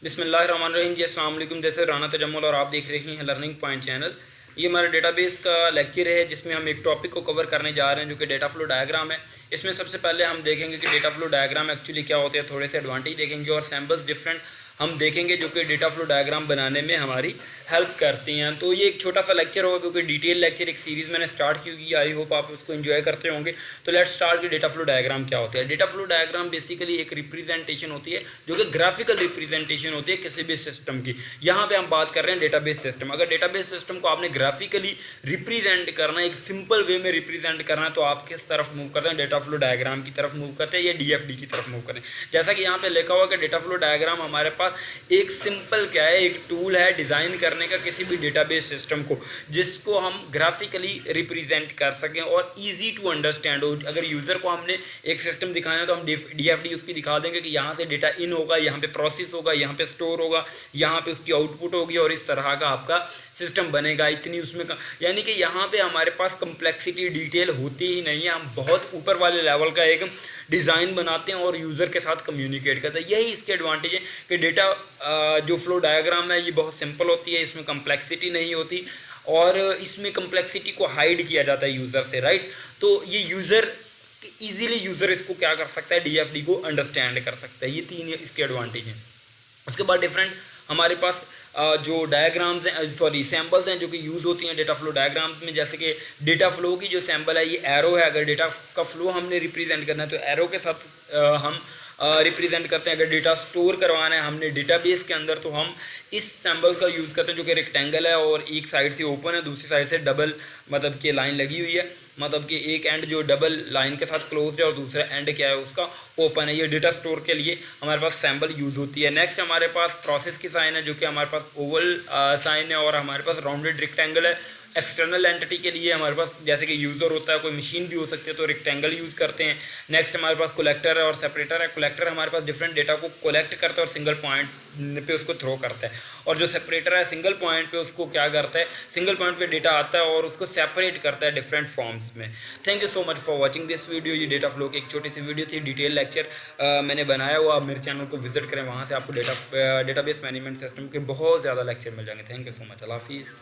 बिस्मिल्लाहिर्रहमानिर्रहीम जी, अस्सलाम वालेकुम। जैसे राना तजम्मुल और आप देख रहे हैं लर्निंग पॉइंट चैनल। ये हमारा डेटाबेस का लेक्चर है जिसमें हम एक टॉपिक को कवर करने जा रहे हैं जो कि डेटा फ्लो डायग्राम है। इसमें सबसे पहले हम देखेंगे कि डेटा फ्लो डायग्राम एक्चुअली क्या होते हैं, थोड़े से एडवांटेज देखेंगे और सैम्पल्स डिफरेंट हम देखेंगे जो कि डेटा फ्लो डायग्राम बनाने में हमारी हेल्प करती हैं। तो ये एक छोटा सा लेक्चर होगा क्योंकि डिटेल लेक्चर एक सीरीज़ मैंने स्टार्ट की हुई है। आई होप आप उसको एंजॉय करते होंगे। तो लेट्स स्टार्ट कि डेटा फ्लो डायग्राम क्या होता है। डेटा फ्लो डायग्राम बेसिकली एक रिप्रेजेंटेशन होती है जो कि ग्राफिकल रिप्रेजेंटेशन होती है किसी भी सिस्टम की। यहाँ पे हम बात कर रहे हैं डेटाबेस सिस्टम। अगर डेटाबेस सिस्टम को आपने ग्राफिकली रिप्रेजेंट करना है, एक सिंपल वे में रिप्रेजेंट करना है, तो आप किस तरफ मूव करते हैं, डेटा फ्लो डायग्राम की तरफ मूव करते हैं या डीएफडी की तरफ मूव करते हैं। जैसा कि यहाँ पे लिखा हुआ कि डेटा फ्लो डायग्राम हमारे पास एक सिंपल क्या है, एक टूल है डिज़ाइन करने का किसी भी डेटाबेस सिस्टम को, जिसको हम ग्राफिकली रिप्रेजेंट कर सकें और इजी टू अंडरस्टैंड हो। अगर यूज़र को हमने एक सिस्टम दिखाना है तो हम डीएफडी उसकी दिखा देंगे कि यहाँ से डेटा इन होगा, यहाँ पे प्रोसेस होगा, यहाँ पे स्टोर होगा, यहाँ पे उसकी आउटपुट होगी और इस तरह का आपका सिस्टम बनेगा। इतनी उसमें यानी कि यहाँ पे हमारे पास कम्प्लेक्सिटी डिटेल होती ही नहीं है। हम बहुत ऊपर वाले लेवल का एक डिज़ाइन बनाते हैं और यूज़र के साथ कम्युनिकेट करते हैं। यही इसके एडवांटेज है कि डेटा जो फ्लो डायग्राम है ये बहुत सिंपल होती है, इसमें कम्प्लेक्सिटी नहीं होती और इसमें कम्प्लेक्सिटी को हाइड किया जाता है यूज़र से, राइट। तो ये यूज़र इजीली यूज़र इसको क्या कर सकता है, डीएफडी को अंडरस्टैंड कर सकता है। ये तीन इसके एडवांटेज हैं। उसके बाद डिफरेंट हमारे पास जो डायग्राम्स हैं, सॉरी सैम्पल्स हैं जो कि यूज़ होती हैं डेटा फ्लो डायग्राम्स में। जैसे कि डेटा फ्लो की जो सैम्पल है ये एरो है। अगर डेटा का फ्लो हमने रिप्रेजेंट करना है तो एरो के साथ हम रिप्रेजेंट करते हैं। अगर डेटा स्टोर करवाना है हमने डेटाबेस के अंदर तो हम इस सैम्पल का यूज़ करते हैं जो कि रेक्टेंगल है और एक साइड से ओपन है, दूसरी साइड से डबल मतलब कि लाइन लगी हुई है। मतलब कि एक एंड जो डबल लाइन के साथ क्लोज है और दूसरा एंड क्या है उसका ओपन है। ये डेटा स्टोर के लिए हमारे पास सैम्पल यूज़ होती है। नेक्स्ट हमारे पास प्रोसेस की साइन है जो कि हमारे पास ओवल साइन है और हमारे पास राउंडेड रेक्टेंगल है। एक्सटर्नल एंटिटी के लिए हमारे पास जैसे कि यूज़र होता है, कोई मशीन भी हो सकती है, तो रेक्टेंगल यूज़ करते हैं। नेक्स्ट हमारे पास कलेक्टर है और सेपरेटर है। कलेक्टर हमारे पास डिफरेंट डेटा को कलेक्ट करता है और सिंगल पॉइंट पे उसको थ्रो करता है, और जो सेपरेटर है सिंगल पॉइंट पे उसको क्या करता है, सिंगल पॉइंट पे डेटा आता है और उसको सेपरेट करता है डिफरेंट फॉर्म्स में। Thank you so much for watching this video. ये डेटा फ्लो की एक छोटी सी वीडियो थी, डिटेल लेक्चर मैंने बनाया हुआ। आप मेरे चैनल को विजिट करें, वहाँ से आपको डेटाबेस मैनेजमेंट सिस्टम के बहुत ज़्यादा लेक्चर मिल जाएंगे। Thank you so much. अल्लाह हाफिज़।